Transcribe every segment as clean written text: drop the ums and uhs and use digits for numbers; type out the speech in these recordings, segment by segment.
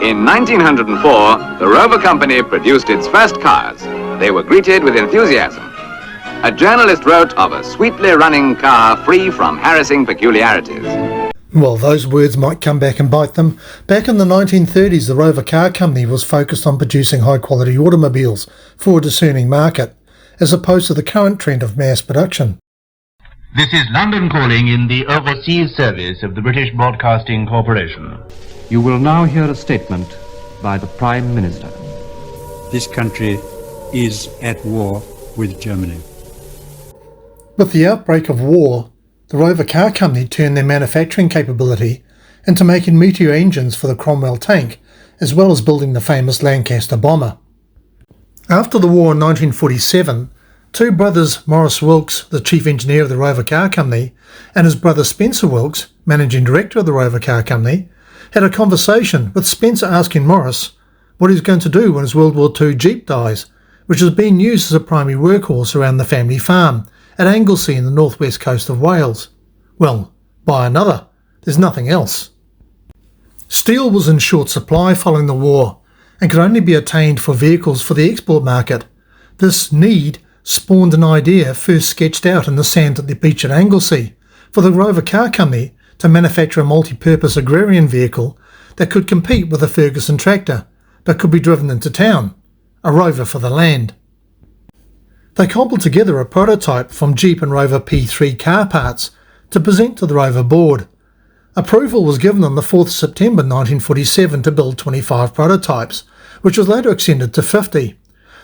In 1904, the Rover Company produced its first cars. They were greeted with enthusiasm. A journalist wrote of a sweetly running car free from harassing peculiarities. Well, those words might come back and bite them. Back in the 1930s, the Rover Car Company was focused on producing high-quality automobiles for a discerning market, as opposed to the current trend of mass production. This is London calling in the overseas service of the British Broadcasting Corporation. You will now hear a statement by the Prime Minister. This country is at war with Germany. With the outbreak of war, the Rover Car Company turned their manufacturing capability into making Meteor engines for the Cromwell tank, as well as building the famous Lancaster bomber. After the war in 1947, two brothers, Maurice Wilkes, the chief engineer of the Rover Car Company, and his brother Spencer Wilkes, managing director of the Rover Car Company, had a conversation with Spencer asking Maurice what he's going to do when his World War II Jeep dies, which is being used as a primary workhorse around the family farm at Anglesey in the northwest coast of Wales. Well, buy another. There's nothing else. Steel was in short supply following the war and could only be attained for vehicles for the export market. This need spawned an idea first sketched out in the sand at the beach at Anglesey for the Rover Car Company to manufacture a multi-purpose agrarian vehicle that could compete with a Ferguson tractor but could be driven into town, a Rover for the land. They cobbled together a prototype from Jeep and Rover P3 car parts to present to the Rover board. Approval was given on the 4th September 1947 to build 25 prototypes, which was later extended to 50.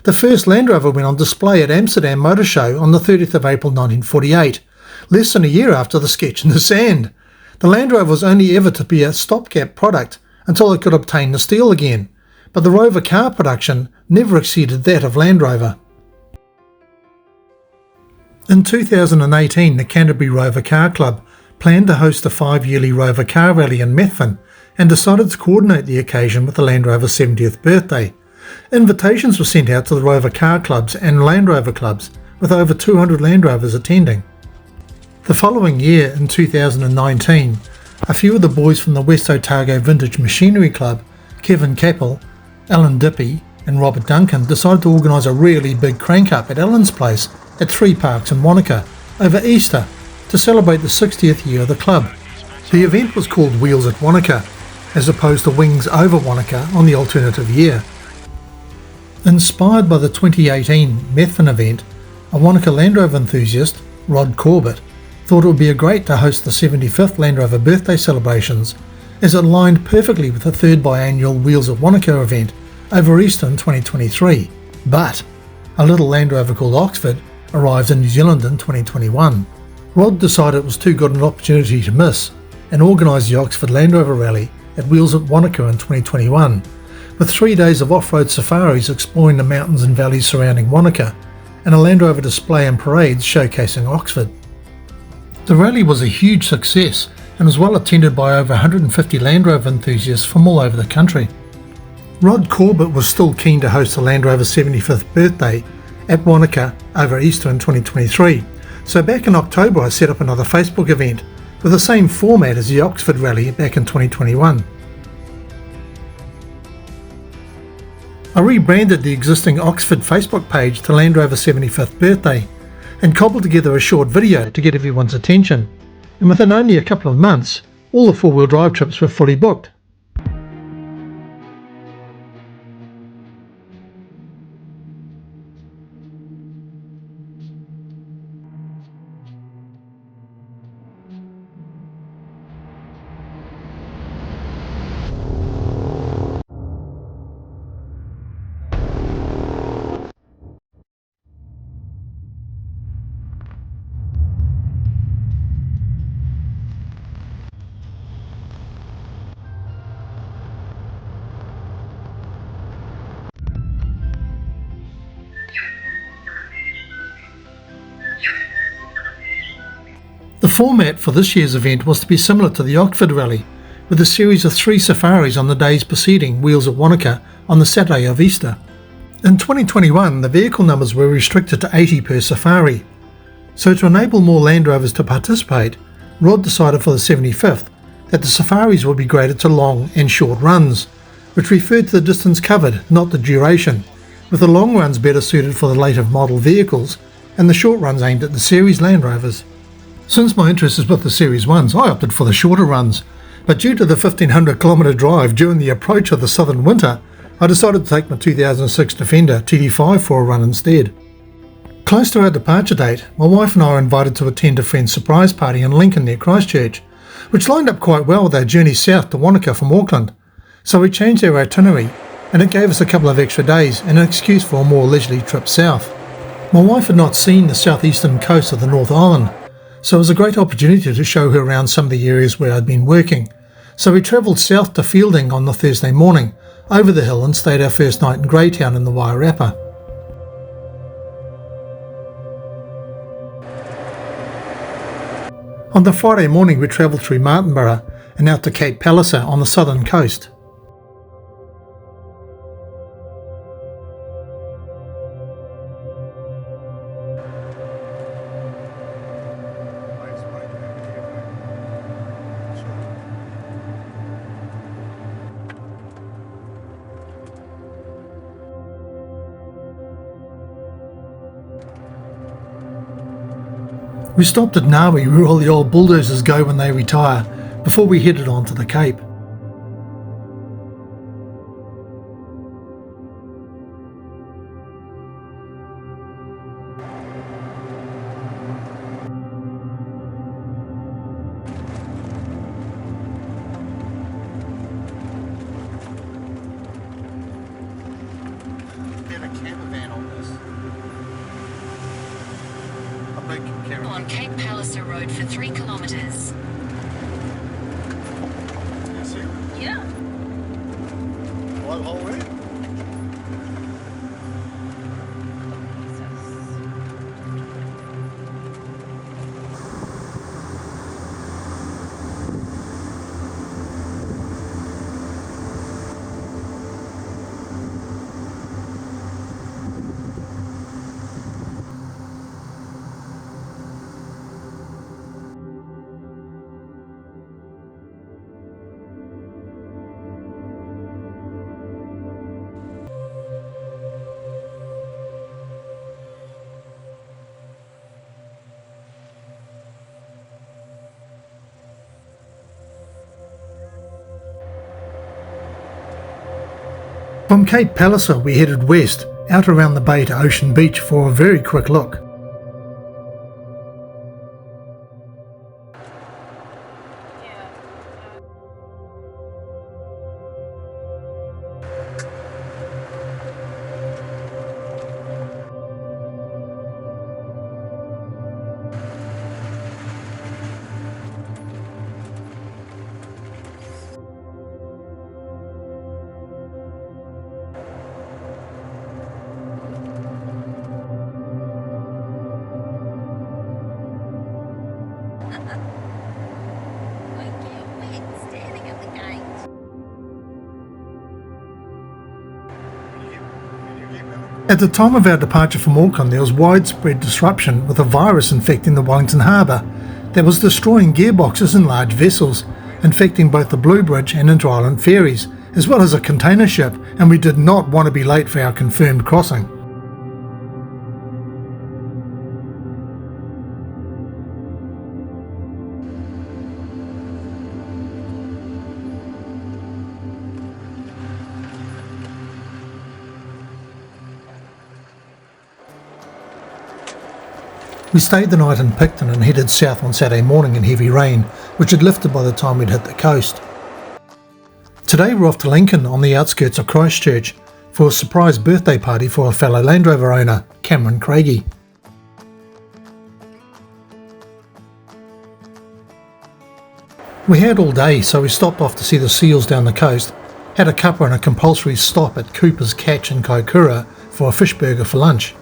The first Land Rover went on display at Amsterdam Motor Show on the 30th of April 1948, less than a year after the sketch in the sand. The Land Rover was only ever to be a stopgap product until it could obtain the steel again, but the Rover car production never exceeded that of Land Rover. In 2018, the Canterbury Rover Car Club planned to host a 5-yearly Rover Car Rally in Methven and decided to coordinate the occasion with the Land Rover 70th birthday. Invitations were sent out to the Rover Car Clubs and Land Rover Clubs, with over 200 Land Rovers attending. The following year, in 2019, a few of the boys from the West Otago Vintage Machinery Club, Kevin Capel, Alan Dippy and Robert Duncan, decided to organise a really big crank-up at Alan's place at 3 Parks in Wanaka over Easter to celebrate the 60th year of the club. The event was called Wheels at Wanaka, as opposed to Wings over Wanaka on the alternative year. Inspired by the 2018 Methven event, a Wanaka Land Rover enthusiast, Rod Corbett, thought it would be great to host the 75th Land Rover birthday celebrations, as it aligned perfectly with the 3rd biannual Wheels at Wanaka event over Easter in 2023. But a little Land Rover called Oxford arrived in New Zealand in 2021. Rod decided it was too good an opportunity to miss and organised the Oxford Land Rover Rally at Wheels at Wanaka in 2021, with 3 days of off-road safaris exploring the mountains and valleys surrounding Wanaka and a Land Rover display and parades showcasing Oxford. The rally was a huge success and was well attended by over 150 Land Rover enthusiasts from all over the country. Rod Corbett was still keen to host the Land Rover 75th birthday at Wanaka over Easter in 2023, so back in October I set up another Facebook event with the same format as the Oxford rally back in 2021. I rebranded the existing Oxford Facebook page to Land Rover 75th birthday and cobbled together a short video to get everyone's attention, and within only a couple of months all the 4-wheel drive trips were fully booked. The format for this year's event was to be similar to the Oxford Rally, with a series of 3 safaris on the days preceding Wheels at Wanaka on the Saturday of Easter. In 2021, the vehicle numbers were restricted to 80 per safari, so to enable more Land Rovers to participate, Rod decided for the 75th that the safaris would be graded to long and short runs, which referred to the distance covered, not the duration, with the long runs better suited for the later model vehicles and the short runs aimed at the Series Land Rovers. Since my interest is with the Series 1s, I opted for the shorter runs, but due to the 1500 kilometre drive during the approach of the southern winter, I decided to take my 2006 Defender TD5 for a run instead. Close to our departure date, my wife and I were invited to attend a friend's surprise party in Lincoln near Christchurch, which lined up quite well with our journey south to Wanaka from Auckland, so we changed our itinerary and it gave us a couple of extra days and an excuse for a more leisurely trip south. My wife had not seen the southeastern coast of the North Island, so it was a great opportunity to show her around some of the areas where I'd been working. So we travelled south to Fielding on the Thursday morning, over the hill, and stayed our first night in Greytown in the Wairarapa. On the Friday morning we travelled through Martinborough and out to Cape Palliser on the southern coast. We stopped at Nawi, where all the old bulldozers go when they retire, before we headed on to the Cape. On Cape Palliser Road for 3 kilometres. Yeah. From Cape Palliser we headed west, out around the bay to Ocean Beach for a very quick look. At the time of our departure from Auckland, there was widespread disruption with a virus infecting the Wellington Harbour that was destroying gearboxes in large vessels, infecting both the Blue Bridge and inter-island ferries, as well as a container ship, and we did not want to be late for our confirmed crossing. We stayed the night in Picton and headed south on Saturday morning in heavy rain, which had lifted by the time we'd hit the coast. Today we're off to Lincoln on the outskirts of Christchurch for a surprise birthday party for a fellow Land Rover owner, Cameron Craigie. We had all day, so we stopped off to see the seals down the coast, had a cuppa and a compulsory stop at Cooper's Catch in Kaikoura for a fish burger for lunch.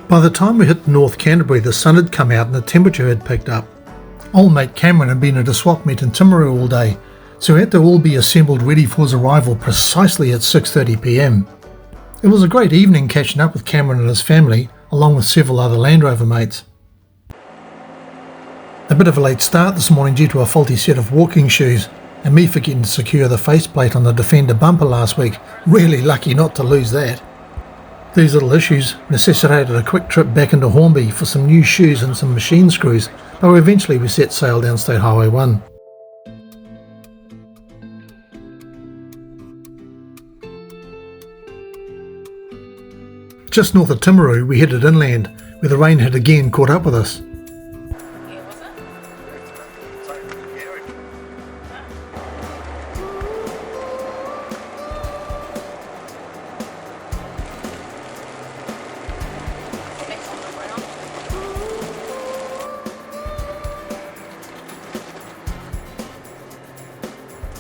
By the time we hit North Canterbury, the sun had come out and the temperature had picked up. Old mate Cameron had been at a swap meet in Timaru all day, so we had to all be assembled ready for his arrival precisely at 6:30 p.m. It was a great evening catching up with Cameron and his family, along with several other Land-Rover mates. A bit of a late start this morning due to a faulty set of walking shoes, and me forgetting to secure the faceplate on the Defender bumper last week. Really lucky not to lose that. These little issues necessitated a quick trip back into Hornby for some new shoes and some machine screws, but eventually we set sail down State Highway 1. Just north of Timaru, we headed inland, where the rain had again caught up with us.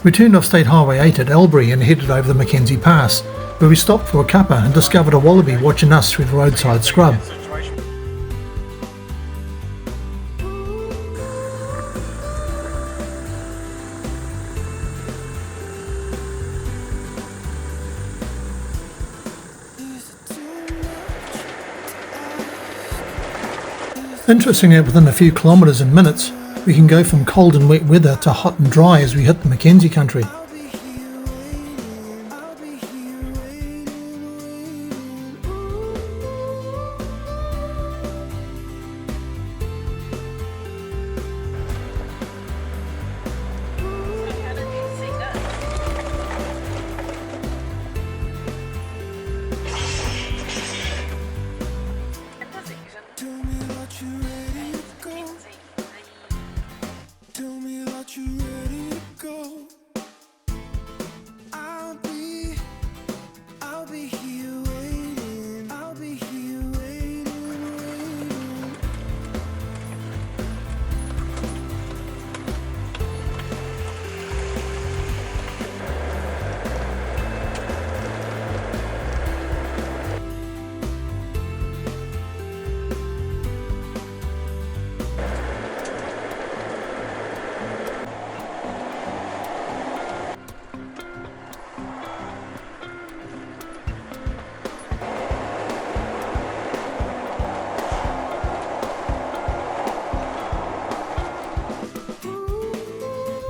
We turned off State Highway 8 at Albury and headed over the Mackenzie Pass, where we stopped for a cuppa and discovered a wallaby watching us through the roadside scrub. Interesting that within a few kilometres and minutes, we can go from cold and wet weather to hot and dry as we hit the Mackenzie country.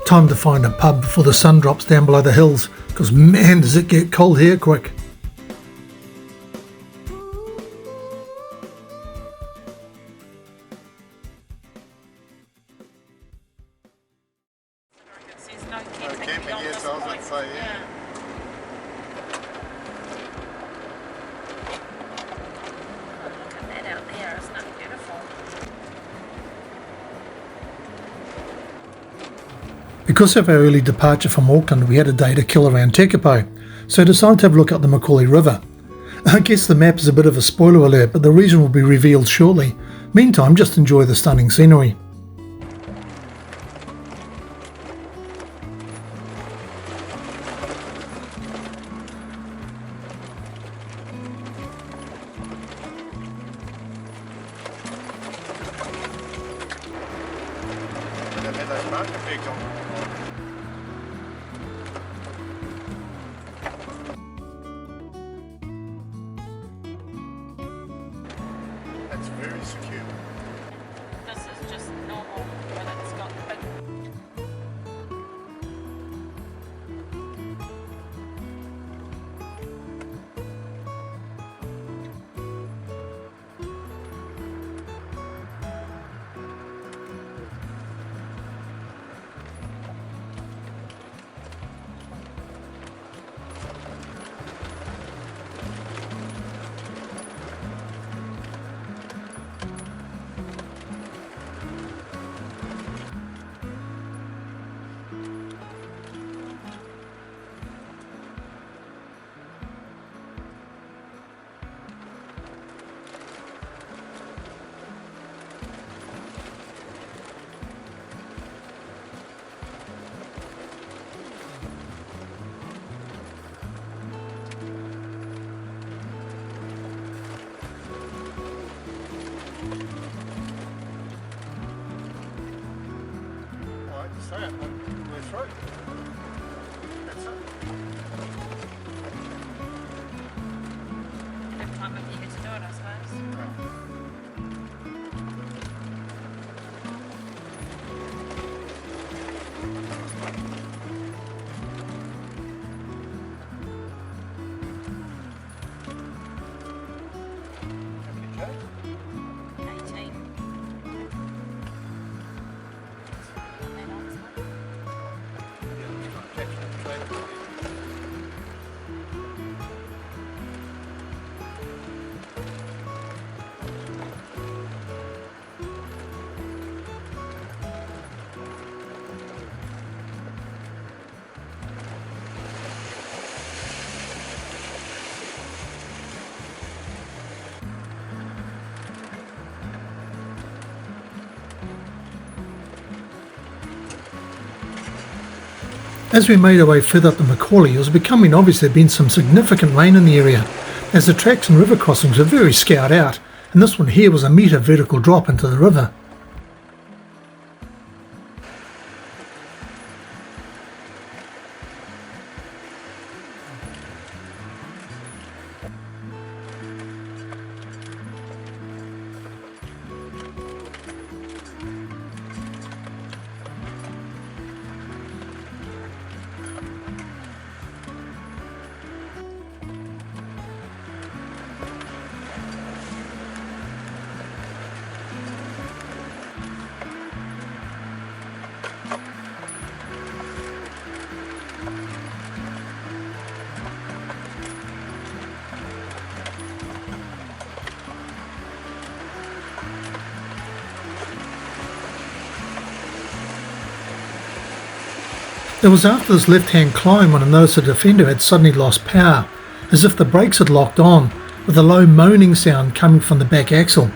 Time to find a pub before the sun drops down below the hills, because man does it get cold here quick. Because of our early departure from Auckland, we had a day to kill around Tekapo, so decided to have a look up the Macaulay River. I guess the map is a bit of a spoiler alert, but the reason will be revealed shortly. Meantime, just enjoy the stunning scenery. That's very secure. This is just normal, but it's got the big. that, but we're through. That's it. Good time of year to do it, I suppose. How many K? 18. And honestly, As we made our way further up the Macaulay, it was becoming obvious there had been some significant rain in the area, as the tracks and river crossings were very scoured out, and this one here was a metre vertical drop into the river. It was after this left-hand climb when I noticed the defender had suddenly lost power, as if the brakes had locked on, with a low moaning sound coming from the back axle.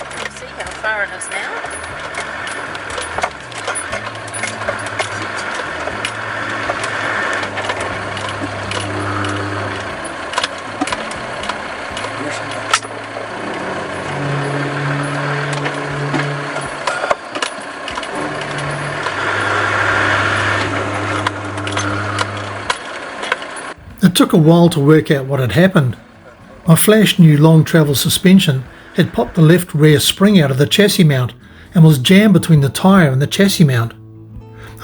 can you see how far it is now? It took a while to work out what had happened. My flash new long travel suspension had popped the left rear spring out of the chassis mount and was jammed between the tyre and the chassis mount.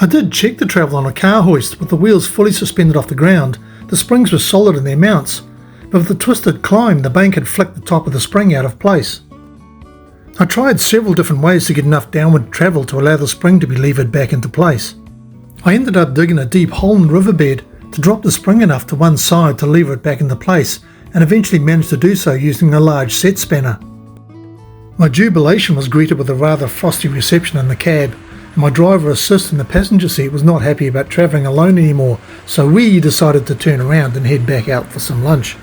I did check the travel on a car hoist with the wheels fully suspended off the ground. The springs were solid in their mounts, but with the twisted climb the bank had flicked the top of the spring out of place. I tried several different ways to get enough downward travel to allow the spring to be levered back into place. I ended up digging a deep hole in the riverbed to drop the spring enough to one side to lever it back into place, and eventually managed to do so using a large set spanner. My jubilation was greeted with a rather frosty reception in the cab, and my driver assist in the passenger seat was not happy about travelling alone anymore, so we decided to turn around and head back out for some lunch.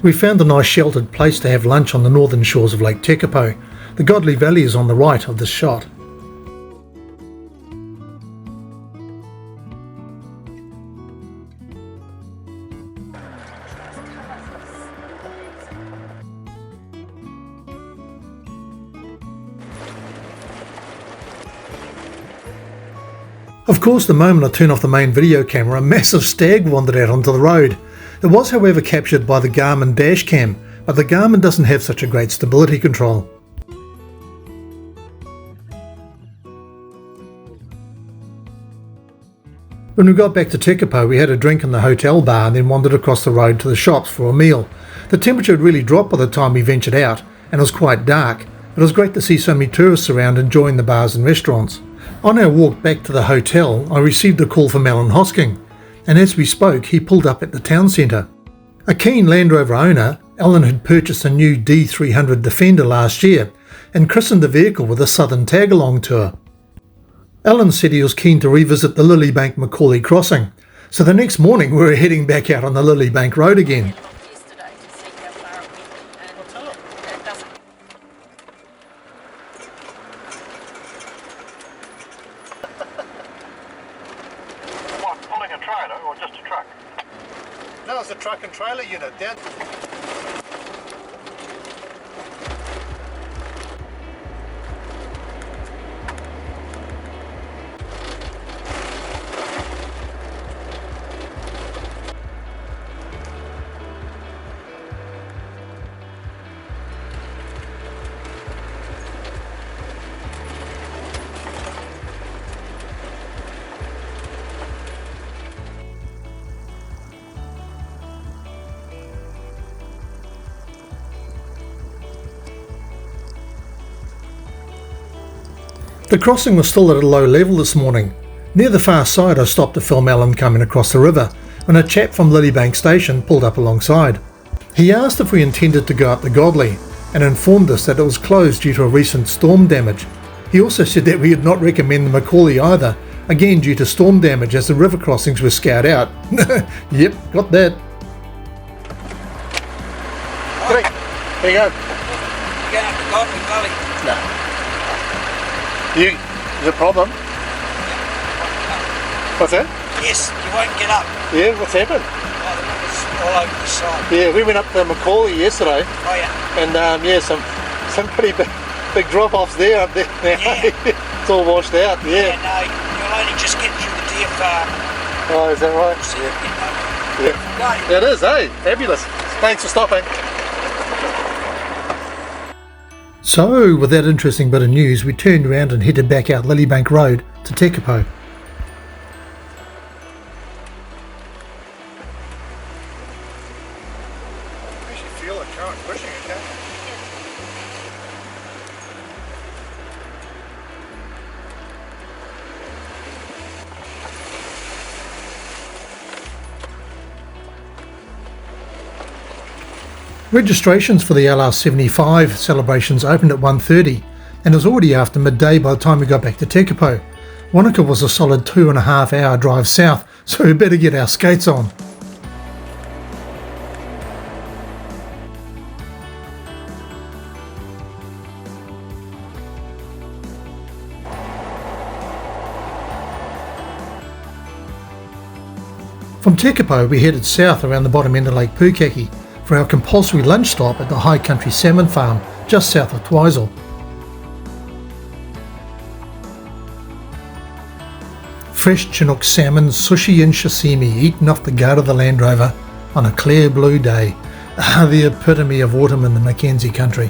We found a nice sheltered place to have lunch on the northern shores of Lake Tekapo. The Godley Valley is on the right of this shot. Of course, the moment I turned off the main video camera, a massive stag wandered out onto the road. It was, however, captured by the Garmin dash cam, but the Garmin doesn't have such a great stability control. When we got back to Tekapo, we had a drink in the hotel bar and then wandered across the road to the shops for a meal. The temperature had really dropped by the time we ventured out, and it was quite dark. It was great to see so many tourists around enjoying the bars and restaurants. On our walk back to the hotel, I received a call from Alan Hosking, and as we spoke, he pulled up at the town centre. A keen Land Rover owner, Alan had purchased a new D300 Defender last year and christened the vehicle with a Southern Tag-along tour. Alan said he was keen to revisit the Lilybank Macaulay crossing, so the next morning we were heading back out on the Lilybank road again. Yesterday to see how far it went, and it doesn't. What, pulling a trailer or just a truck? No, it's a truck and trailer unit. The crossing was still at a low level this morning. Near the far side I stopped to film Alan coming across the river when a chap from Lilybank station pulled up alongside. He asked if we intended to go up the Godley and informed us that it was closed due to a recent storm damage. He also said that we would not recommend the Macaulay either, again due to storm damage as the river crossings were scoured out. Yep, got that. Great. There you go. You going up the Godley Gully? No. You, there's a problem. What's that? Yes, you won't get up. Yeah, what's happened? Oh, the river's all over the side. Yeah, we went up to Macaulay yesterday, Oh yeah. and yeah, some pretty big drop-offs there up there now. Yeah. It's all washed out, yeah. No, you'll only just get through the deer farm. Oh, is that right? So you get over. Yeah. Right. Yeah, it is, hey, fabulous. Thanks for stopping. So, with that interesting bit of news, we turned around and headed back out Lilybank Road to Tekapo. I actually feel a current pushing, okay? Registrations for the LR75 celebrations opened at 1:30 and it was already after midday by the time we got back to Tekapo. Wanaka was a solid 2.5 hour drive south, so we better get our skates on. From Tekapo we headed south around the bottom end of Lake Pukaki, for our compulsory lunch stop at the High Country Salmon Farm just south of Twizel. Fresh Chinook salmon, sushi and sashimi eaten off the guard of the Land Rover on a clear blue day. The epitome of autumn in the Mackenzie country.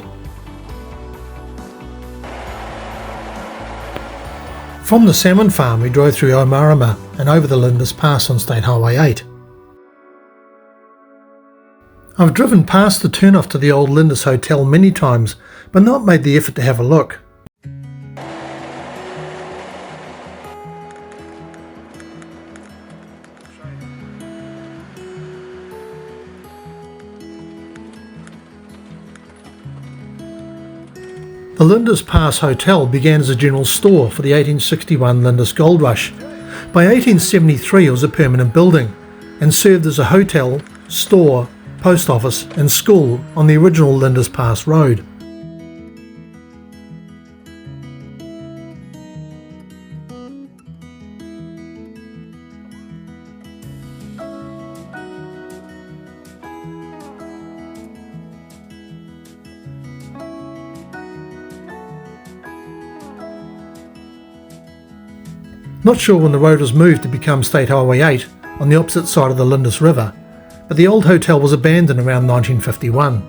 From the salmon farm we drove through Omarama and over the Lindis Pass on State Highway 8. I've driven past the turnoff to the old Lindis Hotel many times, but not made the effort to have a look. The Lindis Pass Hotel began as a general store for the 1861 Lindis Gold Rush. By 1873 it was a permanent building and served as a hotel, store, post office and school on the original Lindis Pass Road. Not sure when the road was moved to become State Highway 8 on the opposite side of the Lindis River, but the old hotel was abandoned around 1951.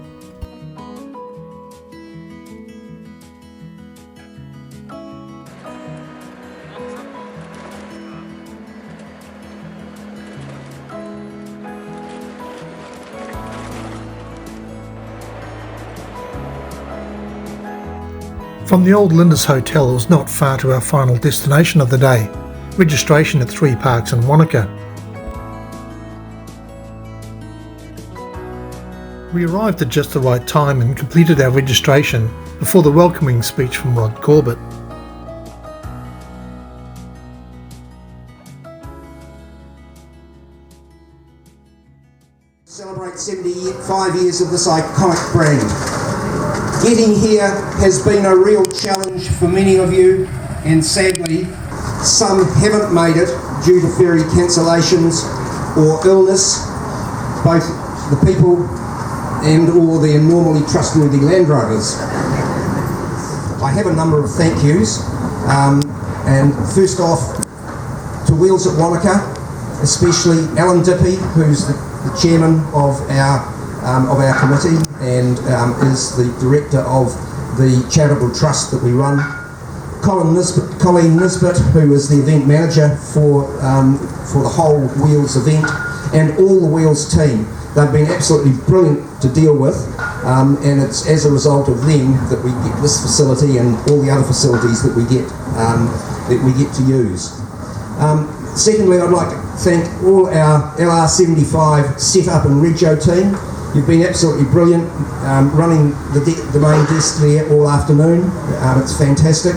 From the old Lindis Hotel it was not far to our final destination of the day, registration at 3 parks in Wanaka. We arrived at just the right time and completed our registration before the welcoming speech from Rod Corbett. Celebrate 75 years of this iconic brand. Getting here has been a real challenge for many of you, and sadly some haven't made it due to ferry cancellations or illness, both the people and or their normally trustworthy Land Rovers. I have a number of thank yous, and first off to Wheels at Wanaka, especially Alan Dippy, who's the chairman of our committee and is the director of the charitable trust that we run. Colleen Nisbet, who is the event manager for the whole Wheels event, and all the Wheels team. They've been absolutely brilliant to deal with, and it's as a result of them that we get this facility and all the other facilities that we get to use. Secondly, I'd like to thank all our LR75 setup and rego team. You've been absolutely brilliant running the main desk there all afternoon. It's fantastic.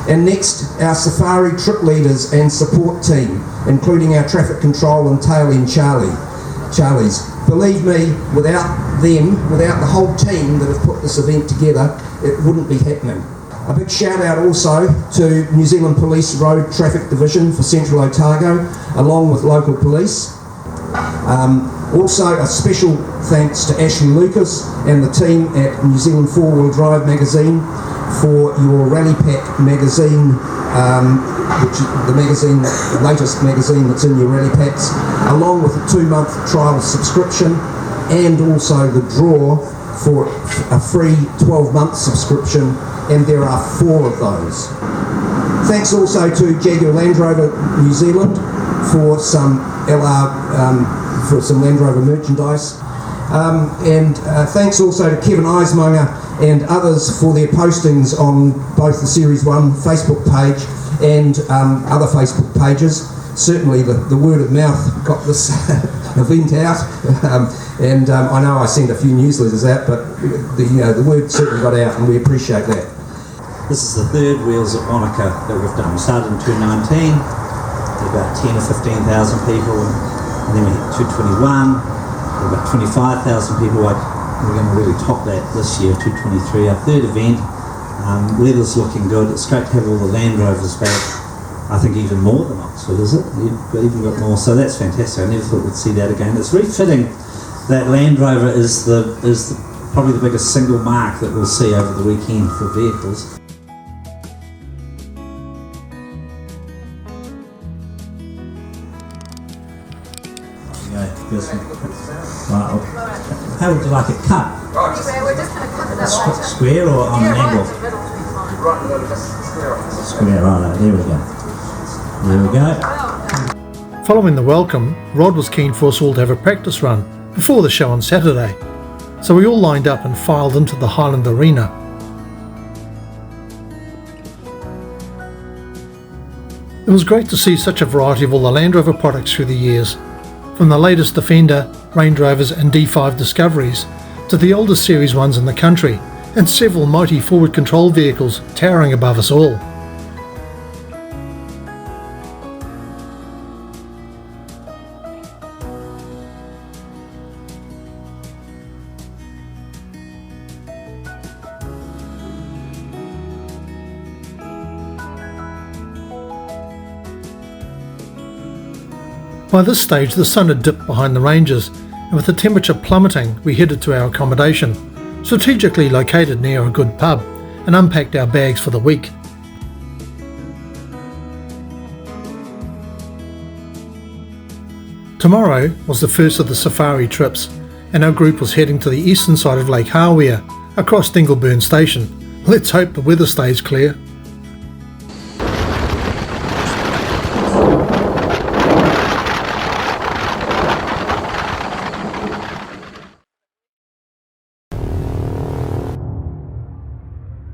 And next, our safari trip leaders and support team, including our traffic control and tail end Charlies. Believe me, without them, without the whole team that have put this event together, it wouldn't be happening. A big shout out also to New Zealand Police Road Traffic Division for Central Otago, along with local police. Also a special thanks to Ashley Lucas and the team at New Zealand 4-Wheel Drive magazine for your Rally Pack magazine, which is the latest magazine that's in your Rally Packs, along with a 2-month trial subscription and also the draw for a free 12-month subscription, and there are 4 of those. Thanks also to Jaguar Land Rover New Zealand for some Land Rover merchandise, and thanks also to Kevin Eismonger and others for their postings on both the Series 1 Facebook page and other Facebook pages. Certainly the word of mouth got this event out, and I know I sent a few newsletters out, but the word certainly got out, and we appreciate that. This is the third Wheels at Wanaka that we've done. We started in 2019, about 10 or 15,000 people, and then we hit 221, about 25,000 people. We're going to really top that this year, 223, our third event. Weather's looking good. It's great to have all the Land Rovers back. I think even more than Oxford, is it? You've even got more, so that's fantastic. I never thought we'd see that again. It's refitting That Land Rover is probably the biggest single mark that we'll see over the weekend for vehicles. Right, how would you like it cut? We're just going to cut it Square or on an angle? Square, right, there we go. There we go. Following the welcome, Rod was keen for us all to have a practice run before the show on Saturday, so we all lined up and filed into the Highland Arena. It was great to see such a variety of all the Land Rover products through the years, from the latest Defender, Range Rovers and D5 Discoveries to the oldest series ones in the country, and several mighty forward control vehicles towering above us all. By this stage the sun had dipped behind the ranges, and with the temperature plummeting we headed to our accommodation, strategically located near a good pub, and unpacked our bags for the week. Tomorrow was the first of the safari trips, and our group was heading to the eastern side of Lake Hawea, across Dingleburn Station. Let's hope the weather stays clear.